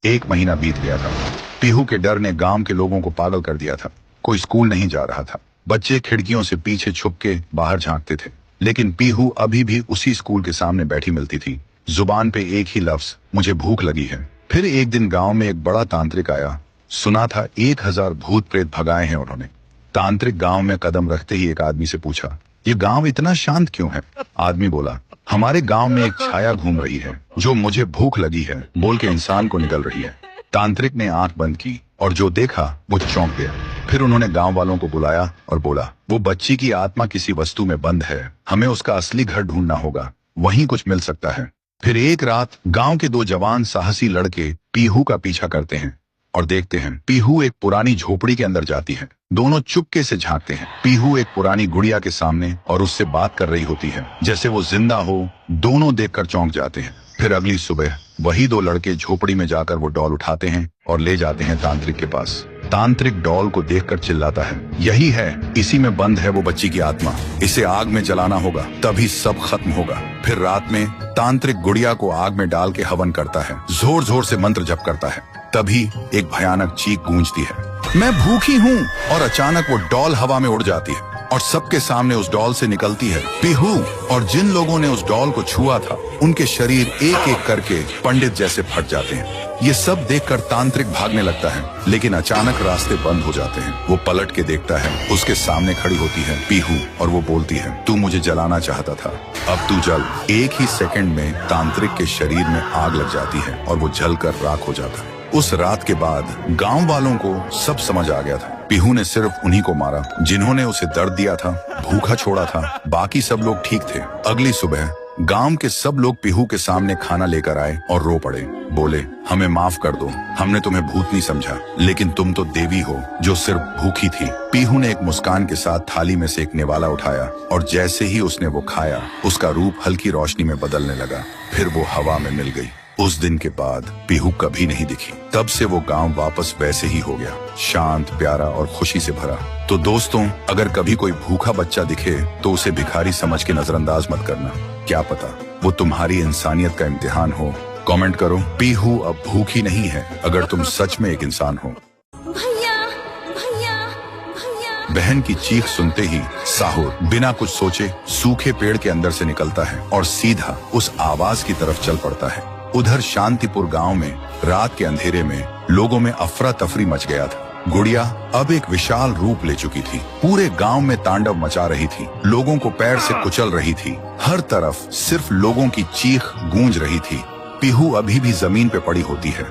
एक महीना बीत गया था। पीहू के डर ने गांव के लोगों को पागल कर दिया था। कोई स्कूल नहीं जा रहा था। बच्चे खिड़कियों से पीछे छुप के बाहर झांकते थे, लेकिन पीहू अभी भी उसी स्कूल के सामने बैठी मिलती थी। जुबान पे एक ही लफ्ज, मुझे भूख लगी है। फिर एक दिन गांव में एक बड़ा तांत्रिक आया। सुना था 1000 भूत प्रेत भगाए हैं उन्होंने। तांत्रिक गांव में कदम रखते ही एक आदमी से पूछा, ये गांव इतना शांत क्यों है? आदमी बोला, हमारे गांव में एक छाया घूम रही है जो मुझे भूख लगी है बोल के इंसान को निकल रही है। तांत्रिक ने आंख बंद की और जो देखा वो चौंक गया। फिर उन्होंने गांव वालों को बुलाया और बोला, वो बच्ची की आत्मा किसी वस्तु में बंद है, हमें उसका असली घर ढूंढना होगा, वहीं कुछ मिल सकता है। फिर एक रात गांव के 2 जवान साहसी लड़के पीहू का पीछा करते हैं और देखते हैं पीहू एक पुरानी झोपड़ी के अंदर जाती है। दोनों चुपके से झांकते हैं। पीहू एक पुरानी गुड़िया के सामने और उससे बात कर रही होती है जैसे वो जिंदा हो। दोनों देखकर चौंक जाते हैं। फिर अगली सुबह वही 2 लड़के झोपड़ी में जाकर वो डॉल उठाते हैं और ले जाते हैं तांत्रिक के पास। तांत्रिक डॉल को देखकर चिल्लाता है, यही है, इसी में बंद है वो बच्ची की आत्मा, इसे आग में जलाना होगा तभी सब खत्म होगा। फिर रात में तांत्रिक गुड़िया को आग में डाल के हवन करता है, जोर जोर से मंत्र जप करता है। तभी एक भयानक चीख गूंजती है, मैं भूखी हूँ। और अचानक वो डॉल हवा में उड़ जाती है और सबके सामने उस डॉल से निकलती है पीहू। और जिन लोगों ने उस डॉल को छुआ था उनके शरीर एक एक करके पंडित जैसे फट जाते हैं। ये सब देखकर तांत्रिक भागने लगता है, लेकिन अचानक रास्ते बंद हो जाते हैं। वो पलट के देखता है, उसके सामने खड़ी होती है पीहू और वो बोलती है, तू मुझे जलाना चाहता था, अब तू जल। एक ही सेकंड में तांत्रिक के शरीर में आग लग जाती है और वो जलकर राख हो जाता है। उस रात के बाद गांव वालों को सब समझ आ गया था। पीहू ने सिर्फ उन्हीं को मारा जिन्होंने उसे दर्द दिया था, भूखा छोड़ा था। बाकी सब लोग ठीक थे। अगली सुबह गांव के सब लोग पीहू के सामने खाना लेकर आए और रो पड़े। बोले, हमें माफ कर दो, हमने तुम्हें भूत नहीं समझा, लेकिन तुम तो देवी हो जो सिर्फ भूखी थी। पीहू ने एक मुस्कान के साथ थाली में से एक निवाला उठाया और जैसे ही उसने वो खाया उसका रूप हल्की रोशनी में बदलने लगा। फिर वो हवा में मिल गई। उस दिन के बाद पीहू कभी नहीं दिखी। तब से वो गांव वापस वैसे ही हो गया, शांत, प्यारा और खुशी से भरा। तो दोस्तों, अगर कभी कोई भूखा बच्चा दिखे तो उसे भिखारी समझ के नजरअंदाज मत करना। क्या पता वो तुम्हारी इंसानियत का इम्तिहान हो। कमेंट करो, पीहू अब भूखी नहीं है अगर तुम सच में एक इंसान हो। भैया भैया भैया। बहन की चीख सुनते ही साहुर बिना कुछ सोचे सूखे पेड़ के अंदर से निकलता है और सीधा उस आवाज की तरफ चल पड़ता है। उधर शांतिपुर गांव में रात के अंधेरे में लोगों में अफरा तफरी मच गया था। गुड़िया अब एक विशाल रूप ले चुकी थी, पूरे गांव में तांडव मचा रही थी, लोगों को पैर से कुचल रही थी। हर तरफ सिर्फ लोगों की चीख गूंज रही थी। पीहू अभी भी जमीन पे पड़ी होती है।